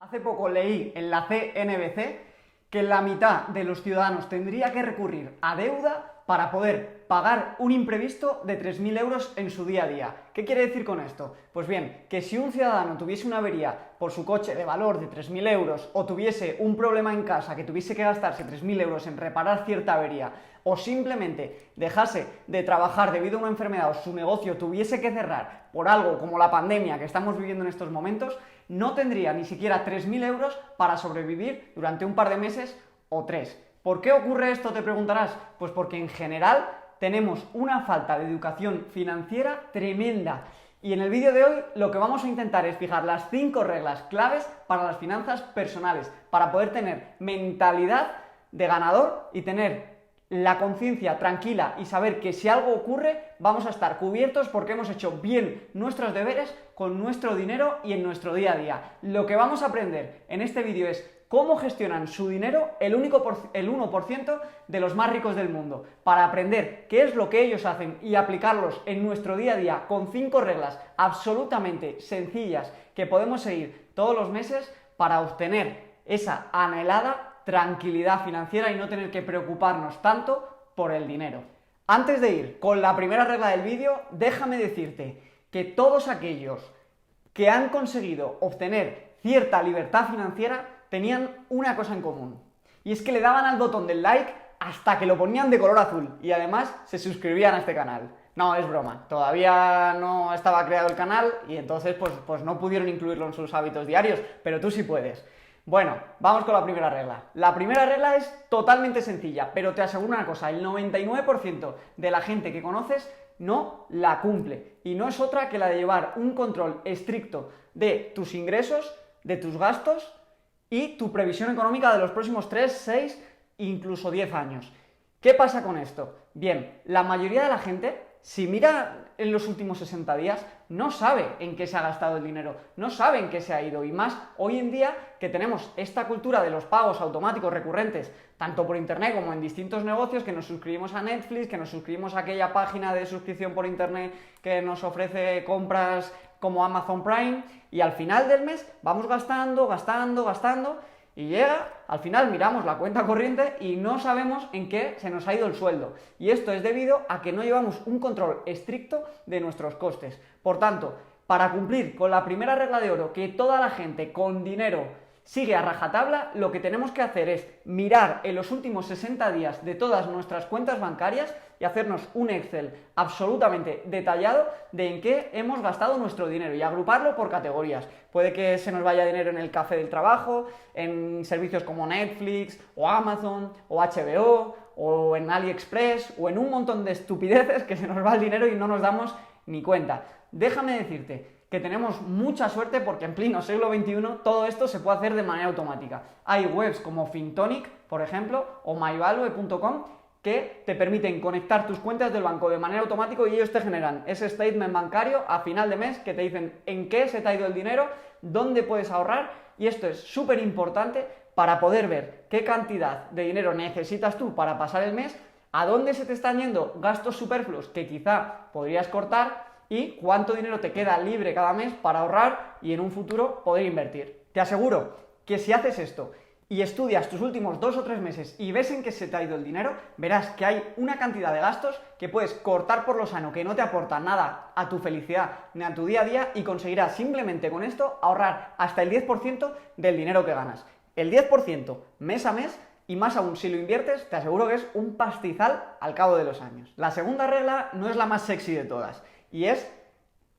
Hace poco leí en la CNBC que la mitad de los ciudadanos tendría que recurrir a deuda para poder pagar un imprevisto de 3.000 euros en su día a día. ¿Qué quiere decir con esto? Pues bien, que si un ciudadano tuviese una avería por su coche de valor de 3.000 euros o tuviese un problema en casa que tuviese que gastarse 3.000 euros en reparar cierta avería o simplemente dejase de trabajar debido a una enfermedad o su negocio tuviese que cerrar por algo como la pandemia que estamos viviendo en estos momentos, no tendría ni siquiera 3.000 euros para sobrevivir durante un par de meses o 3. ¿Por qué ocurre esto? Te preguntarás. Pues porque en general tenemos una falta de educación financiera tremenda. Y en el vídeo de hoy lo que vamos a intentar es fijar las 5 reglas claves para las finanzas personales, para poder tener mentalidad de ganador y tener la conciencia tranquila y saber que si algo ocurre vamos a estar cubiertos porque hemos hecho bien nuestros deberes con nuestro dinero y en nuestro día a día. Lo que vamos a aprender en este vídeo es cómo gestionan su dinero el 1% de los más ricos del mundo, para aprender qué es lo que ellos hacen y aplicarlos en nuestro día a día con 5 reglas absolutamente sencillas que podemos seguir todos los meses para obtener esa anhelada tranquilidad financiera y no tener que preocuparnos tanto por el dinero. Antes de ir con la primera regla del vídeo, déjame decirte que todos aquellos que han conseguido obtener cierta libertad financiera tenían una cosa en común, y es que le daban al botón del like hasta que lo ponían de color azul y además se suscribían a este canal. No, es broma, todavía no estaba creado el canal y entonces pues no pudieron incluirlo en sus hábitos diarios, pero tú sí puedes. Bueno, vamos con la primera regla. La primera regla es totalmente sencilla, pero te aseguro una cosa, el 99% de la gente que conoces no la cumple, y no es otra que la de llevar un control estricto de tus ingresos, de tus gastos y tu previsión económica de los próximos 3, 6, incluso 10 años. ¿Qué pasa con esto? Bien, la mayoría de la gente, si mira en los últimos 60 días, no sabe en qué se ha gastado el dinero, no sabe en qué se ha ido, y más hoy en día que tenemos esta cultura de los pagos automáticos recurrentes, tanto por internet como en distintos negocios, que nos suscribimos a Netflix, que nos suscribimos a aquella página de suscripción por internet que nos ofrece compras como Amazon Prime, y al final del mes vamos gastando, y llega, al final miramos la cuenta corriente y no sabemos en qué se nos ha ido el sueldo. Y esto es debido a que no llevamos un control estricto de nuestros costes. Por tanto, para cumplir con la primera regla de oro, que toda la gente con dinero sigue a rajatabla, lo que tenemos que hacer es mirar en los últimos 60 días de todas nuestras cuentas bancarias y hacernos un Excel absolutamente detallado de en qué hemos gastado nuestro dinero y agruparlo por categorías. Puede que se nos vaya dinero en el café del trabajo, en servicios como Netflix o Amazon o HBO o en AliExpress o en un montón de estupideces que se nos va el dinero y no nos damos ni cuenta. Déjame decirte que tenemos mucha suerte porque en pleno siglo XXI todo esto se puede hacer de manera automática. Hay webs como Fintonic, por ejemplo, o myvalue.com que te permiten conectar tus cuentas del banco de manera automática y ellos te generan ese statement bancario a final de mes que te dicen en qué se te ha ido el dinero, dónde puedes ahorrar, y esto es súper importante para poder ver qué cantidad de dinero necesitas tú para pasar el mes, a dónde se te están yendo gastos superfluos que quizá podrías cortar y cuánto dinero te queda libre cada mes para ahorrar y en un futuro poder invertir. Te aseguro que si haces esto y estudias tus últimos 2 o 3 meses y ves en qué se te ha ido el dinero, verás que hay una cantidad de gastos que puedes cortar por lo sano, que no te aporta nada a tu felicidad ni a tu día a día, y conseguirás simplemente con esto ahorrar hasta el 10% del dinero que ganas. El 10% mes a mes, y más aún si lo inviertes, te aseguro que es un pastizal al cabo de los años. La segunda regla no es la más sexy de todas, y es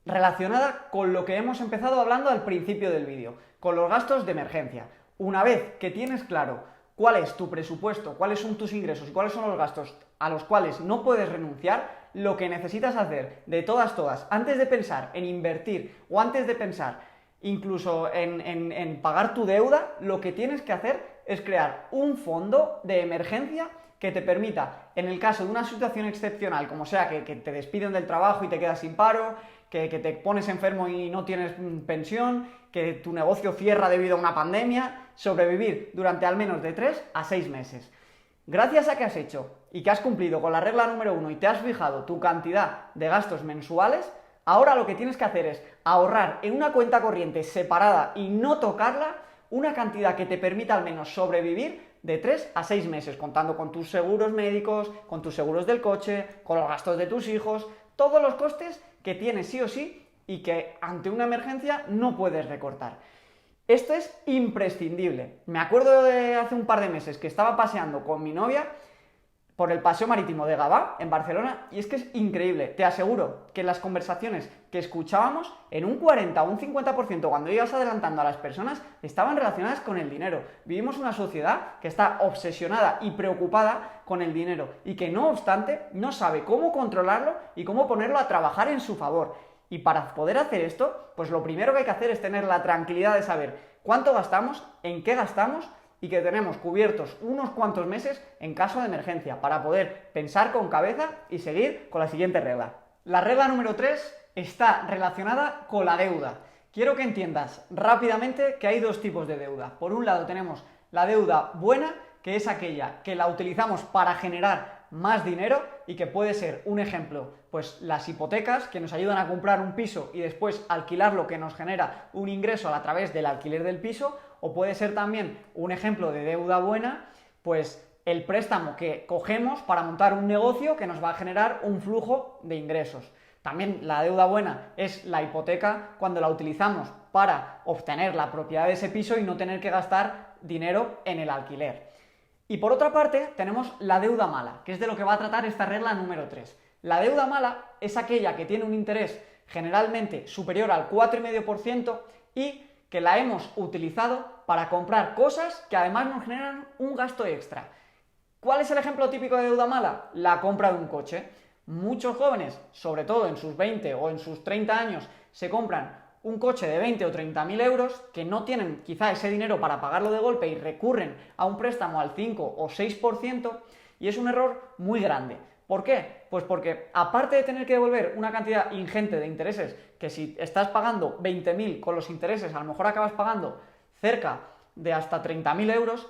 relacionada con lo que hemos empezado hablando al principio del vídeo, con los gastos de emergencia. Una vez que tienes claro cuál es tu presupuesto, cuáles son tus ingresos y cuáles son los gastos a los cuales no puedes renunciar, lo que necesitas hacer de todas, antes de pensar en invertir o antes de pensar incluso en pagar tu deuda, lo que tienes que hacer es crear un fondo de emergencia que te permita, en el caso de una situación excepcional, como sea que te despiden del trabajo y te quedas sin paro, que te pones enfermo y no tienes pensión, que tu negocio cierra debido a una pandemia, sobrevivir durante al menos de 3 a 6 meses. Gracias a que has hecho y que has cumplido con la regla número 1 y te has fijado tu cantidad de gastos mensuales, ahora lo que tienes que hacer es ahorrar en una cuenta corriente separada y no tocarla una cantidad que te permita al menos sobrevivir de 3 a 6 meses, contando con tus seguros médicos, con tus seguros del coche, con los gastos de tus hijos, todos los costes que tienes sí o sí y que ante una emergencia no puedes recortar. Esto es imprescindible. Me acuerdo de hace un par de meses que estaba paseando con mi novia por el paseo marítimo de Gavà, en Barcelona, y es que es increíble. Te aseguro que las conversaciones que escuchábamos, en un 40 o un 50%, cuando ibas adelantando a las personas, estaban relacionadas con el dinero. Vivimos una sociedad que está obsesionada y preocupada con el dinero y que, no obstante, no sabe cómo controlarlo y cómo ponerlo a trabajar en su favor. Y para poder hacer esto, pues lo primero que hay que hacer es tener la tranquilidad de saber cuánto gastamos, en qué gastamos y que tenemos cubiertos unos cuantos meses en caso de emergencia para poder pensar con cabeza y seguir con la siguiente regla. La regla número 3 está relacionada con la deuda. Quiero que entiendas rápidamente que hay dos tipos de deuda. Por un lado tenemos la deuda buena, que es aquella que la utilizamos para generar más dinero y que puede ser, un ejemplo, pues las hipotecas que nos ayudan a comprar un piso y después alquilarlo, que nos genera un ingreso a través del alquiler del piso, o puede ser también un ejemplo de deuda buena, pues el préstamo que cogemos para montar un negocio que nos va a generar un flujo de ingresos. También la deuda buena es la hipoteca cuando la utilizamos para obtener la propiedad de ese piso y no tener que gastar dinero en el alquiler. Y por otra parte tenemos la deuda mala, que es de lo que va a tratar esta regla número 3. La deuda mala es aquella que tiene un interés generalmente superior al 4,5% y que la hemos utilizado para comprar cosas que además nos generan un gasto extra. ¿Cuál es el ejemplo típico de deuda mala? La compra de un coche. Muchos jóvenes, sobre todo en sus 20 o en sus 30 años, se compran un coche de 20 o 30.000 euros que no tienen quizá ese dinero para pagarlo de golpe y recurren a un préstamo al 5 o 6% y es un error muy grande. ¿Por qué? Pues porque aparte de tener que devolver una cantidad ingente de intereses, que si estás pagando 20.000 con los intereses, a lo mejor acabas pagando cerca de hasta 30.000 euros,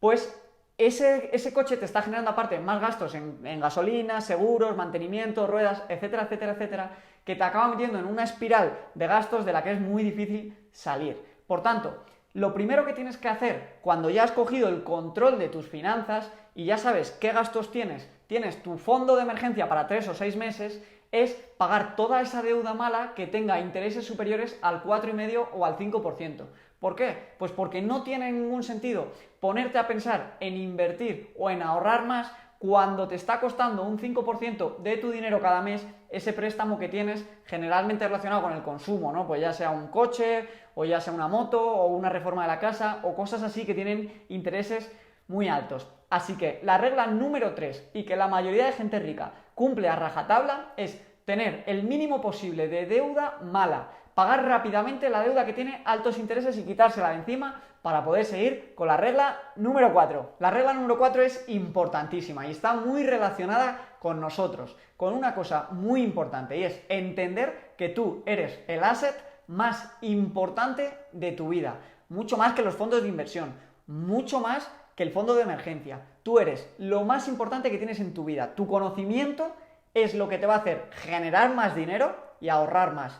pues ese coche te está generando aparte más gastos en gasolina, seguros, mantenimiento, ruedas, etcétera, etcétera, etcétera, que te acaba metiendo en una espiral de gastos de la que es muy difícil salir. Por tanto, lo primero que tienes que hacer cuando ya has cogido el control de tus finanzas y ya sabes qué gastos tienes tu fondo de emergencia para 3 o 6 meses, es pagar toda esa deuda mala que tenga intereses superiores al 4,5% o al 5%. ¿Por qué? Pues porque no tiene ningún sentido ponerte a pensar en invertir o en ahorrar más cuando te está costando un 5% de tu dinero cada mes ese préstamo que tienes generalmente relacionado con el consumo, ¿no? Pues ya sea un coche, o ya sea una moto, o una reforma de la casa, o cosas así que tienen intereses muy altos. Así que la regla número 3, y que la mayoría de gente rica cumple a rajatabla, es tener el mínimo posible de deuda mala, pagar rápidamente la deuda que tiene altos intereses y quitársela de encima para poder seguir con la regla número 4. La regla número 4 es importantísima y está muy relacionada con nosotros, con una cosa muy importante, y es entender que tú eres el asset más importante de tu vida, mucho más que los fondos de inversión, mucho más que el fondo de emergencia. Tú eres lo más importante que tienes en tu vida. Tu conocimiento es lo que te va a hacer generar más dinero y ahorrar más.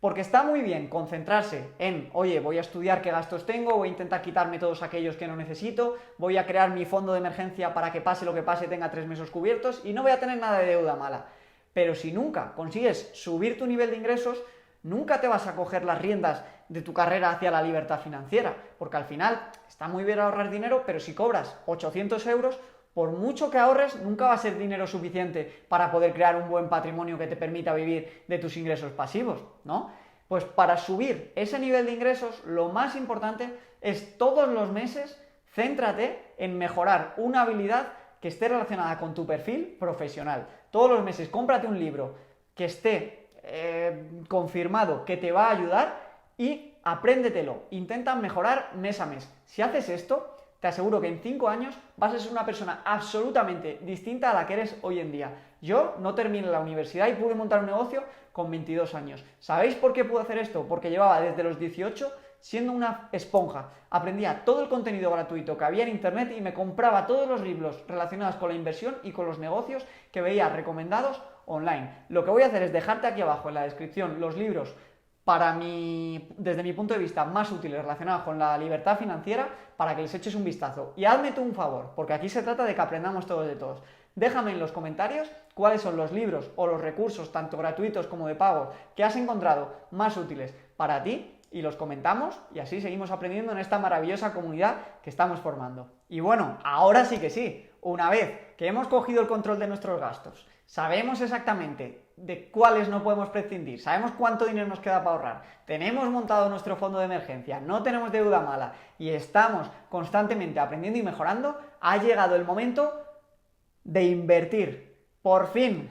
Porque está muy bien concentrarse en, oye, voy a estudiar qué gastos tengo, voy a intentar quitarme todos aquellos que no necesito, voy a crear mi fondo de emergencia para que pase lo que pase, tenga 3 meses cubiertos y no voy a tener nada de deuda mala. Pero si nunca consigues subir tu nivel de ingresos, nunca te vas a coger las riendas de tu carrera hacia la libertad financiera, porque al final está muy bien ahorrar dinero, pero si cobras 800 euros, por mucho que ahorres, nunca va a ser dinero suficiente para poder crear un buen patrimonio que te permita vivir de tus ingresos pasivos, ¿no? Pues para subir ese nivel de ingresos, lo más importante es todos los meses céntrate en mejorar una habilidad que esté relacionada con tu perfil profesional. Todos los meses cómprate un libro que esté confirmado que te va a ayudar y apréndetelo. Intenta mejorar mes a mes. Si haces esto, te aseguro que en 5 años vas a ser una persona absolutamente distinta a la que eres hoy en día. Yo no terminé la universidad y pude montar un negocio con 22 años. ¿Sabéis por qué pude hacer esto? Porque llevaba desde los 18 siendo una esponja. Aprendía todo el contenido gratuito que había en internet y me compraba todos los libros relacionados con la inversión y con los negocios que veía recomendados online. Lo que voy a hacer es dejarte aquí abajo en la descripción los libros desde mi punto de vista, más útiles relacionados con la libertad financiera para que les eches un vistazo. Y hazme tú un favor, porque aquí se trata de que aprendamos todos de todos. Déjame en los comentarios cuáles son los libros o los recursos, tanto gratuitos como de pago, que has encontrado más útiles para ti y los comentamos y así seguimos aprendiendo en esta maravillosa comunidad que estamos formando. Y bueno, ahora sí que sí, una vez que hemos cogido el control de nuestros gastos, sabemos exactamente de cuáles no podemos prescindir, sabemos cuánto dinero nos queda para ahorrar, tenemos montado nuestro fondo de emergencia, no tenemos deuda mala y estamos constantemente aprendiendo y mejorando, ha llegado el momento de invertir. Por fin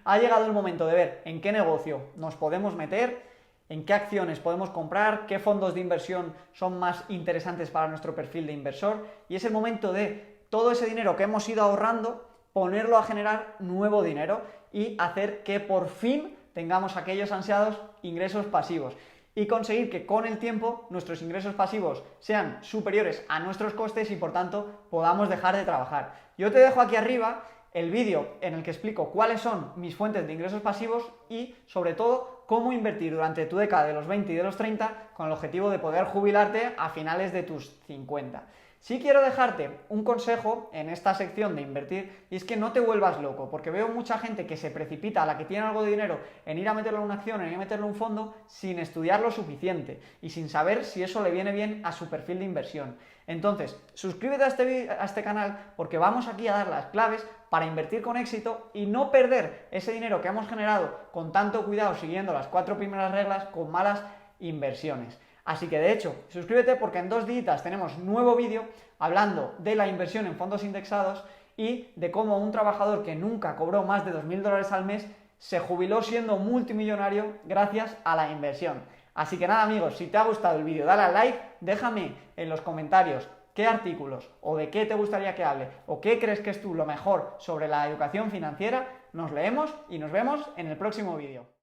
ha llegado el momento de ver en qué negocio nos podemos meter, en qué acciones podemos comprar, qué fondos de inversión son más interesantes para nuestro perfil de inversor, y es el momento de todo ese dinero que hemos ido ahorrando, ponerlo a generar nuevo dinero y hacer que por fin tengamos aquellos ansiados ingresos pasivos y conseguir que con el tiempo nuestros ingresos pasivos sean superiores a nuestros costes y por tanto podamos dejar de trabajar. Yo te dejo aquí arriba el vídeo en el que explico cuáles son mis fuentes de ingresos pasivos y sobre todo cómo invertir durante tu década de los 20 y de los 30 con el objetivo de poder jubilarte a finales de tus 50. Sí quiero dejarte un consejo en esta sección de invertir y es que no te vuelvas loco, porque veo mucha gente que se precipita a la que tiene algo de dinero en ir a meterlo en una acción, en ir a meterlo en un fondo sin estudiar lo suficiente y sin saber si eso le viene bien a su perfil de inversión. Entonces, suscríbete a este canal porque vamos aquí a dar las claves para invertir con éxito y no perder ese dinero que hemos generado con tanto cuidado siguiendo las 4 primeras reglas con malas inversiones. Así que de hecho, suscríbete porque en 2 días tenemos nuevo vídeo hablando de la inversión en fondos indexados y de cómo un trabajador que nunca cobró más de $2.000 al mes se jubiló siendo multimillonario gracias a la inversión. Así que nada amigos, si te ha gustado el vídeo dale a like, déjame en los comentarios qué artículos o de qué te gustaría que hable o qué crees que es tú lo mejor sobre la educación financiera. Nos leemos y nos vemos en el próximo vídeo.